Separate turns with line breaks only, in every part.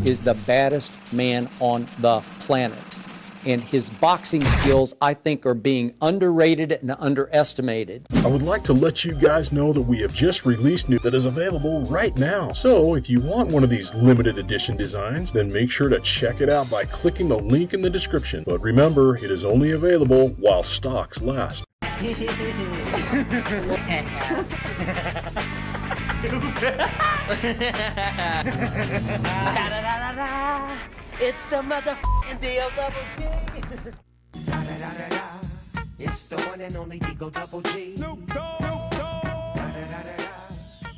is the baddest man on the planet. And his boxing skills, I think, are being underrated and underestimated.
I would like to let you guys know that we have just released new that is available right now. So if you want one of these limited edition designs, then make sure to check it out by clicking the link in the description. But remember, it is only available while stocks last.
It's the motherfucking DO-double-G. It's the one and only DO-double-G. Snoop Dogg.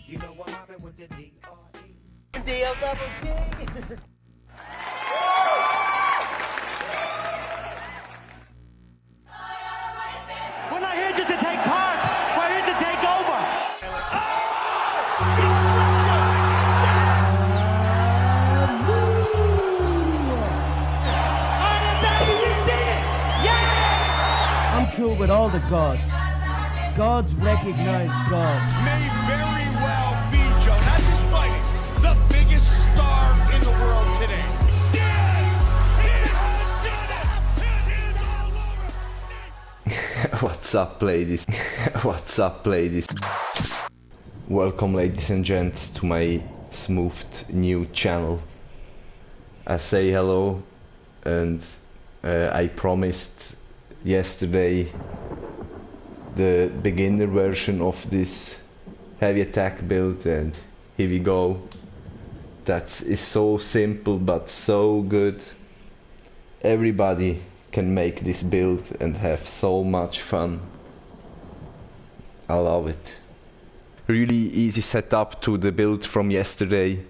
You know what happened with the D-R-E. DO-double-G. We're not here just to take part. We're here to take over.
I'm cool with all the gods. Gods recognize gods.
May very well be, Joe, not just fighting, the biggest star in the world today.
What's up, ladies? What's up, ladies? Welcome, ladies and gents, to my smoothed new channel. I say hello, and I promised yesterday the beginner version of this heavy attack build, and here we go. That is so simple but so good. Everybody can make this build and have so much fun. I love it. Really easy setup to the build from yesterday,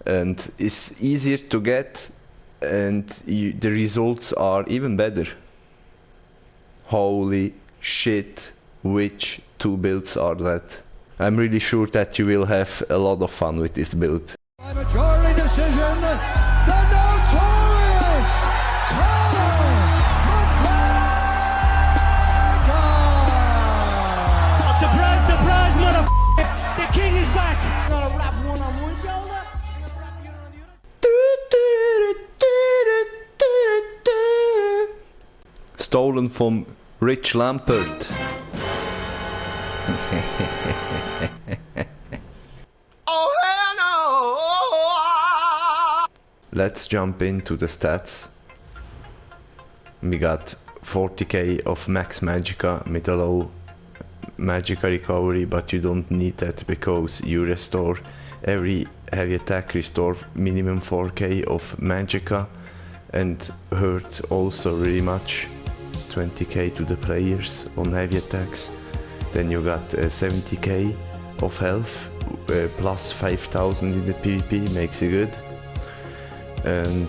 and it's easier to get, and the results are even better. Holy shit, which two builds are that? I'm really sure that you will have a lot of fun with this build.
By majority decision, the notorious
Surprise, surprise, motherfucker! The king is back! Gonna rap one on one shoulder? Gonna rap you on the other?
Stolen from Rich Lampert.
Oh hell no!
Let's jump into the stats. We got 40k of max magicka with a low magicka recovery, but you don't need that because you restore every heavy attack, restore minimum 4k of magicka, and hurt also very much, 20k to the players on heavy attacks. Then you got 70k of health, plus 5000 in the PvP, makes you good. And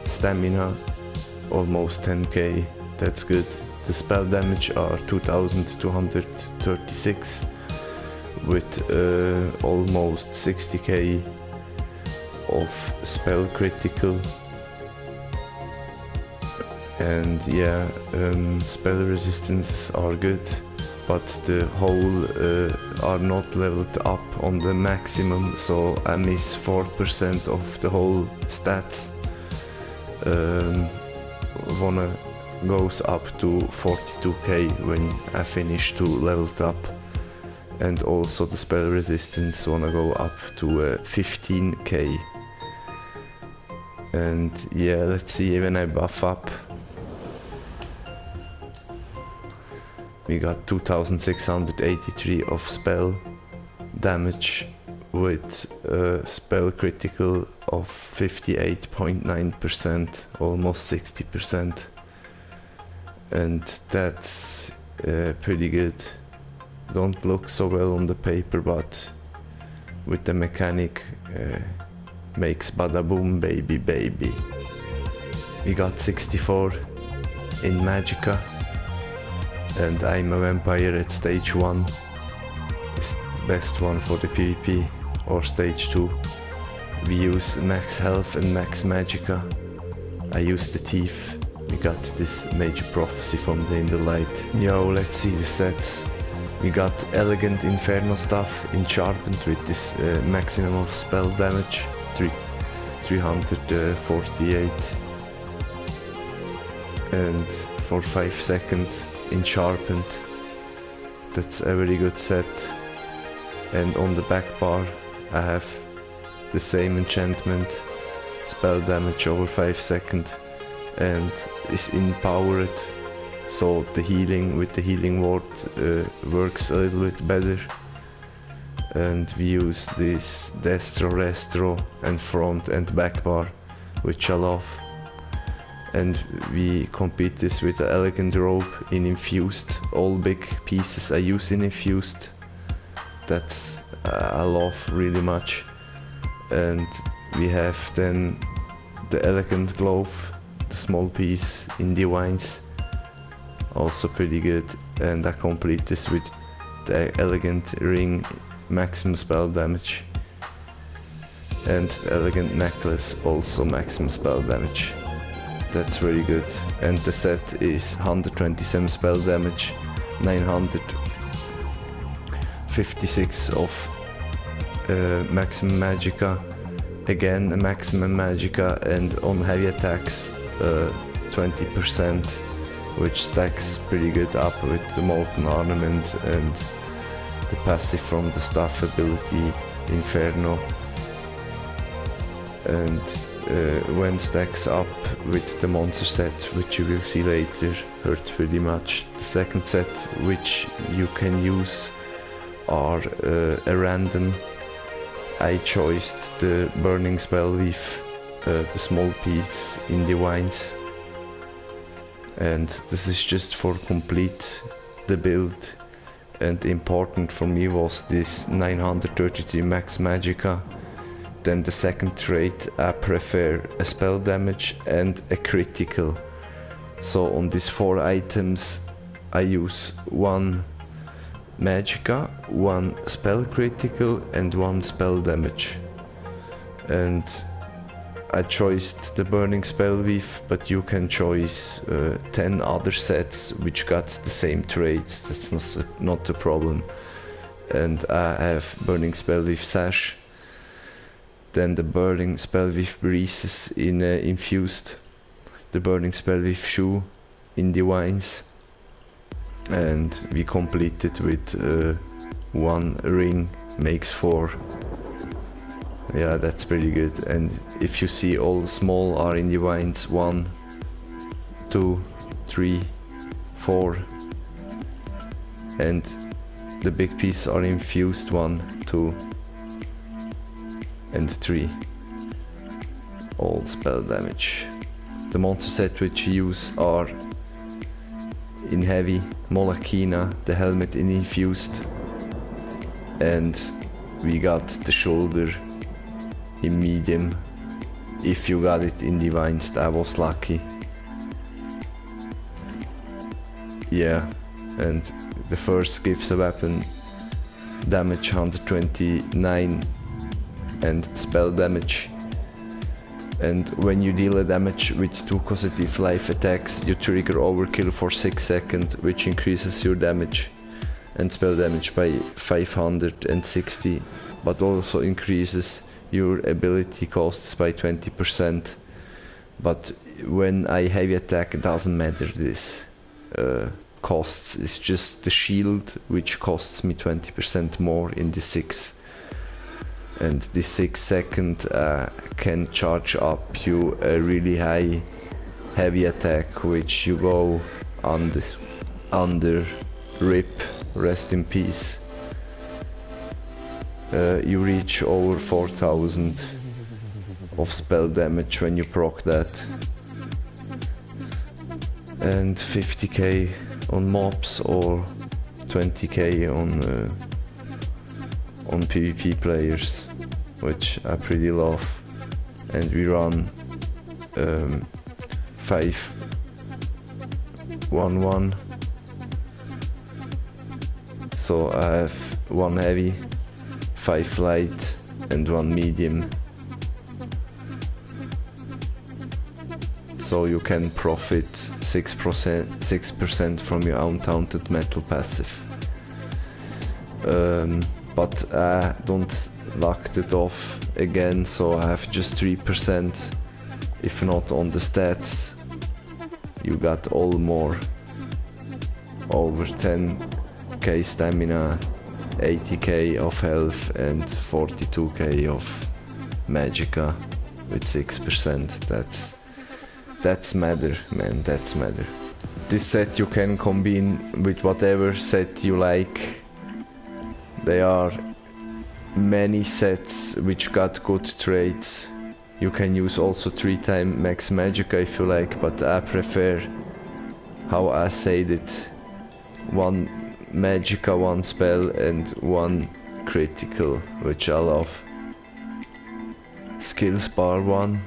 stamina, almost 10k, that's good. The spell damage are 2236 with almost 60k of spell critical. And yeah, spell resistances are good, but the whole are not leveled up on the maximum, so I miss 4% of the whole stats. Wanna goes up to 42k when I finish to leveled up, and also the spell resistance wanna go up to 15k. And yeah, let's see when I buff up. We got 2683 of spell damage with spell critical of 58.9%, almost 60%. And that's pretty good. Don't look so well on the paper, but with the mechanic makes bada boom baby baby. We got 64 in magicka, and I'm a vampire at stage 1. It's the best one for the PvP, or stage 2. We use max health and max magicka. I use the thief. We got this major prophecy from the In the Light. Yo, let's see the sets. We got elegant inferno stuff in sharpened with this maximum of spell damage, 348 and for 5 seconds in sharpened. That's a very good set. And on the back bar I have the same enchantment, spell damage over 5 seconds, and is empowered, so the healing with the healing ward works a little bit better. And we use this destro, restro and front and back bar, which I love. And we compete this with the elegant robe in infused. All big pieces I use in infused. That's I love really much. And we have then the elegant glove, the small piece in divines, also pretty good. And I complete this with the elegant ring, maximum spell damage, and the elegant necklace, also maximum spell damage. That's very good. And the set is 127 spell damage, 956 of maximum magicka, again a maximum magicka, and on heavy attacks 20%, which stacks pretty good up with the molten ornament and the passive from the staff ability Inferno. And when stacks up with the monster set, which you will see later, hurts pretty much. The second set which you can use are a random. I choiced the burning spell with the small piece in divines, and this is just for complete the build. And important for me was this 933 max magicka. Then the second trait, I prefer a spell damage and a critical. So on these 4 items I use 1 magicka, 1 spell critical and 1 spell damage. And I choiced the burning spell weave, but you can choose 10 other sets which got the same traits. That's not a problem. And I have burning spell weave sash, then the burning spell weave breezes in infused, the burning spell weave shoe in divines, and we completed with 1 ring makes 4. Yeah, that's pretty good. And if you see, all small are in divines, 1, 2, 3, 4, and the big piece are infused 1, 2 and 3, all spell damage. The monster set which we use are in heavy Molag Kena, the helmet in infused, and we got the shoulder in medium. If you got it in divines, that was lucky. Yeah, and the first gives a weapon damage 129 and spell damage. And when you deal a damage with 2 causative life attacks, you trigger overkill for 6 seconds, which increases your damage and spell damage by 560, but also increases your ability costs by 20%. But when I heavy attack, it doesn't matter this costs, it's just the shield which costs me 20% more in the 6. And this 6 second can charge up you a really high heavy attack, which you go under rip, rest in peace. You reach over 4000 of spell damage when you proc that, and 50k on mobs or 20k on PvP players, which I pretty love. And we run 5-1-1, so I have 1 heavy, 5 light and 1 medium, so you can profit 6% from your untaunted metal passive. But I don't locked it off again, so I have just 3%, if not on the stats. You got all more, over 10k stamina, 80k of health and 42k of magicka with 6%. That's matter, man, that's matter. This set you can combine with whatever set you like. There are many sets which got good traits. You can use also 3x max magicka if you like, but I prefer how I said it. 1 magicka, 1 spell and 1 critical, which I love. Skills bar 1.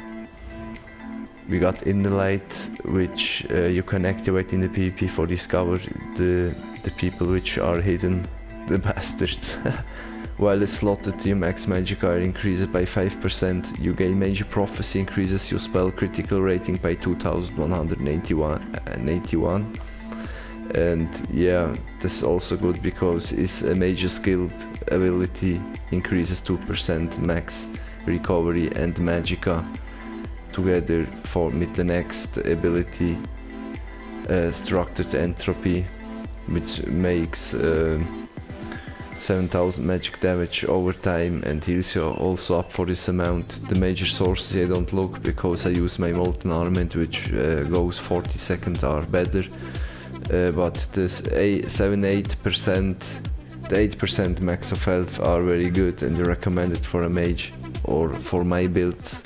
We got In the Light, which you can activate in the PvP for discover the people which are hidden, the bastards. While it's slotted, your max magicka increases by 5%. You gain Major Prophecy, increases your spell critical rating by 2181. And yeah, this is also good because it's a major skilled ability, increases 2% max recovery and magicka together with the next ability, Structured Entropy, which makes 7000 magic damage over time and heals you also up for this amount. The major sources I don't look because I use my Molten Armament, which goes 40 seconds are better. But this 7-8%, the 8% max of health are very good and recommended for a mage or for my builds.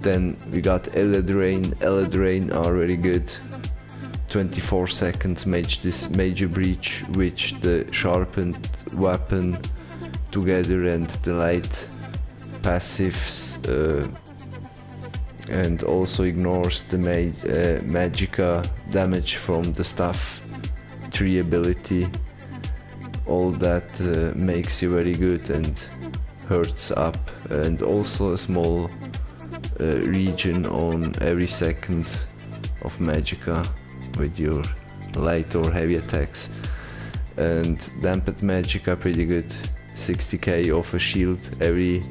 Then we got Eldraine are very good. 24 seconds mage this Major Breach, which the sharpened weapon together and the light passives and also ignores the magicka damage from the staff 3 ability. All that makes you very good and hurts up, and also a small regen on every second of magicka with your light or heavy attacks. And damped magicka pretty good, 60k of a shield every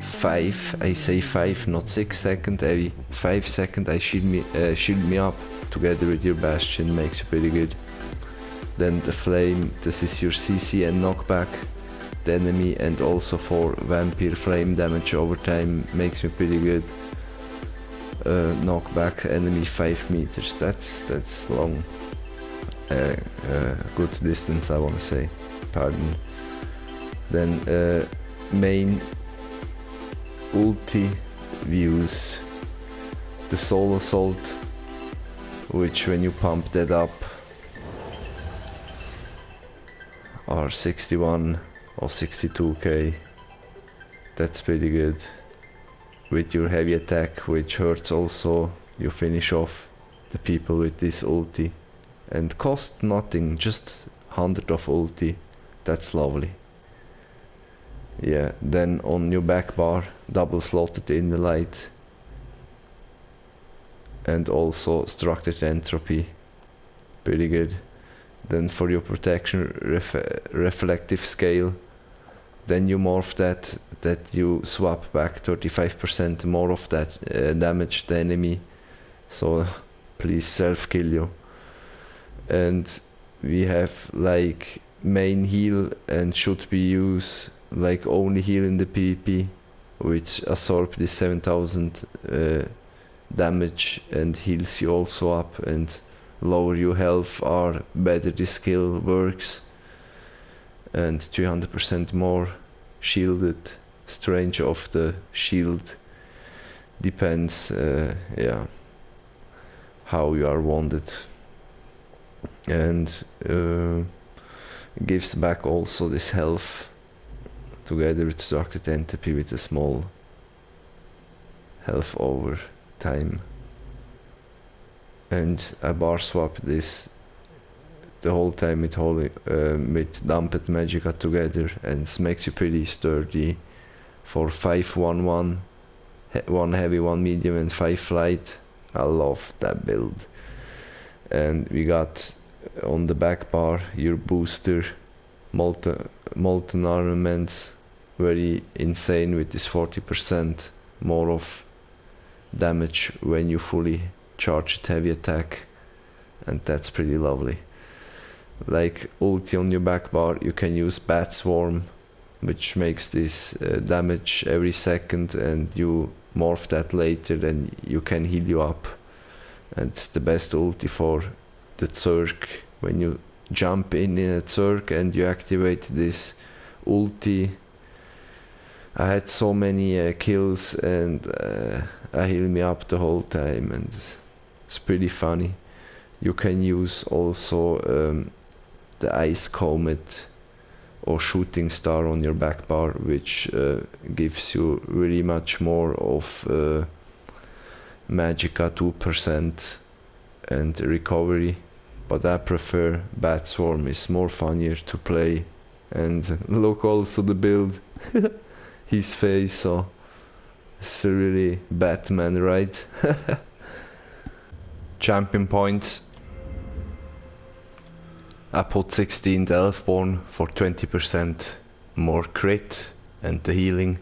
5, I say 5, not 6 seconds, every 5 seconds I shield me up together with your bastion, makes you pretty good. Then the flame, this is your CC and knockback the enemy, and also for vampire flame damage over time, makes me pretty good. Knockback enemy 5 meters, that's long, good distance I wanna say, pardon. Then main ulti views the Soul Assault, which when you pump that up are 61 or 62k, that's pretty good. With your heavy attack, which hurts also, you finish off the people with this ulti and cost nothing, just 100 of ulti, that's lovely. Yeah, then on your back bar, double slotted In the Light and also Structured Entropy, pretty good. Then for your protection, reflective scale, then you morph that you swap back 35% more of that damage the enemy, so please self kill you. And we have like main heal and should be used like only heal in the PvP, which absorb this 7000 damage and heals you also up and lower your health or better this skill works. And 300% more shielded, strange of the shield, depends yeah, how you are wounded. And gives back also this health together with Structured Entropy with a small health over time. And I bar swap this the whole time with Damped Magicka together, and it makes you pretty sturdy for 5-1-1, 1 heavy, 1 medium and 5 flight. I love that build. And we got on the back bar your booster, Molten Armaments, very insane with this 40% more of damage when you fully charged heavy attack, and that's pretty lovely. Like ulti on your back bar, you can use Bat Swarm, which makes this damage every second, and you morph that later, then you can heal you up. And it's the best ulti for the Zerg. When you jump in a Zerg and you activate this ulti, I had so many kills, and I heal me up the whole time, and it's pretty funny. You can use also the Ice Comet or Shooting Star on your back bar, which gives you really much more of Magicka 2% and recovery, but I prefer Bat Swarm, is more funnier to play. And look also the build, his face, so it's really Batman, right? Champion points. I put 16 the Elfborn for 20% more crit and the healing.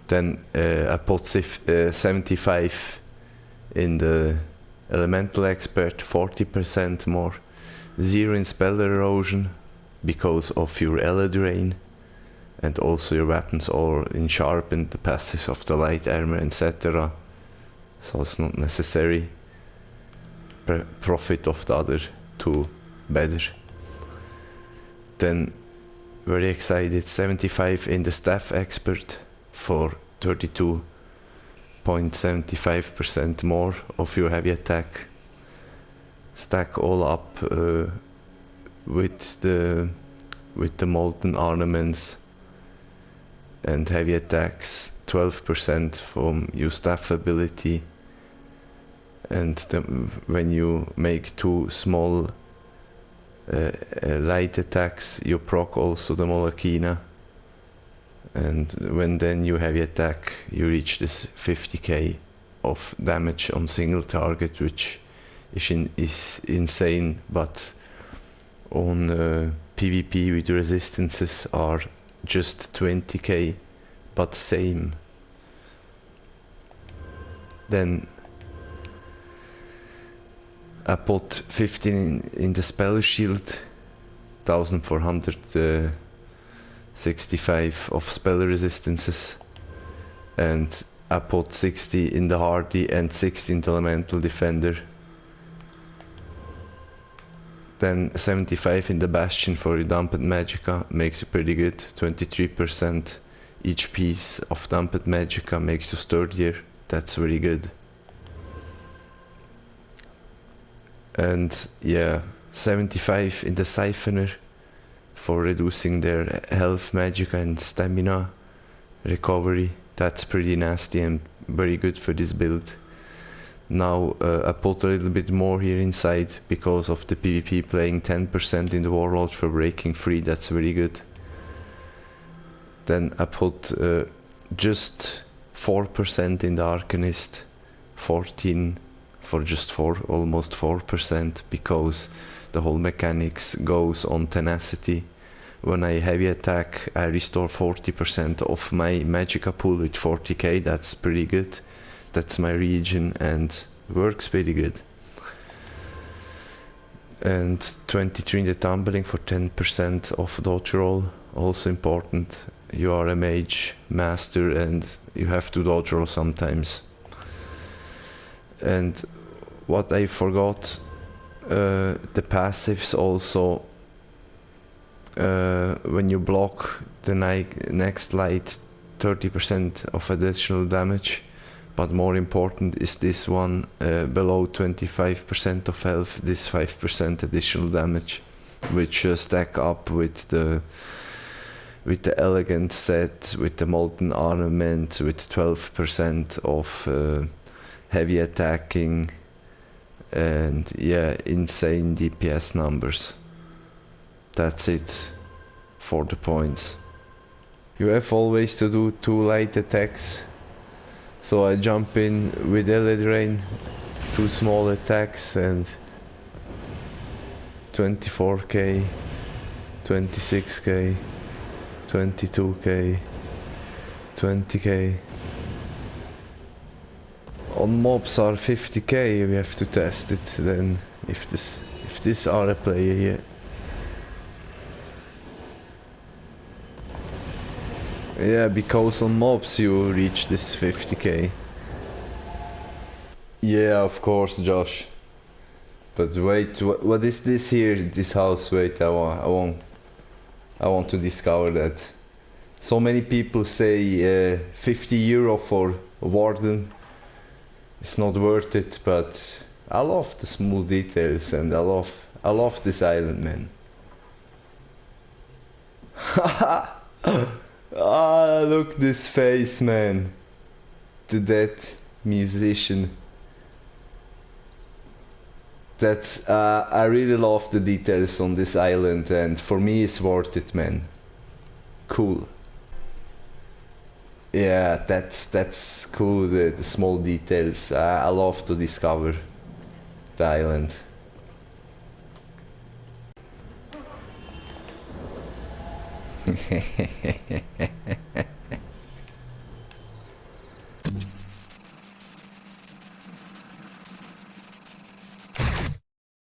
Then I put 75 in the Elemental Expert, 40% more. 0 in Spell Erosion because of your Ele Drain, and also your weapons are in Sharpened, the passives of the Light Armor, etc. So it's not necessary. Profit of the other two better. Then very excited, 75 in the Staff Expert for 32.75% more of your heavy attack. Stack all up with the Molten Ornaments and heavy attacks, 12% from your staff ability. And when you make 2 small light attacks, you proc also the Molag Kena, and when then you heavy attack, you reach this 50k of damage on single target, which is insane. But on PvP with resistances are just 20k, but same. Then I put 15 in the Spell Shield, 1465 of spell resistances, and I put 60 in the Hardy and 60 in the Elemental Defender. Then 75 in the Bastion for your Dumped Magicka, makes it pretty good. 23% each piece of Dumped Magicka makes you sturdier, that's very good. And yeah, 75 in the Siphoner for reducing their health, magicka and stamina recovery. That's pretty nasty and very good for this build. Now I put a little bit more here inside because of the PvP playing 10% in the Warlord for breaking free, that's very good. Then I put just 4% in the Arcanist, 14 for just almost 4%, because the whole mechanics goes on tenacity. When I heavy attack, I restore 40% of my magicka pool with 40k, that's pretty good. That's my region and works pretty good. And 23 in the Tumbling for 10% of dodge roll, also important. You are a mage master and you have to dodge roll sometimes. And what I forgot, the passives also, when you block the next light, 30% of additional damage, but more important is this one, below 25% of health, this 5% additional damage, which stack up with the elegant set, with the molten armament, with 12% of heavy attacking, and yeah, insane DPS numbers. That's it for the points. You have always to do 2 light attacks, so I jump in with Ele Drain, 2 small attacks, and 24k, 26k, 22k, 20k. On mobs are 50k, we have to test it then if this are a player here. Yeah, because on mobs you reach this 50k. Yeah, of course, Josh. But wait, what is this here? This house? Wait, I want to discover that. So many people say 50 euro for Warden. It's not worth it, but I love the small details and I love this island, man. Ah, look this face, man. The dead musician. That's I really love the details on this island, and for me it's worth it, man. Cool. Yeah, that's cool, the small details. I love to discover the island.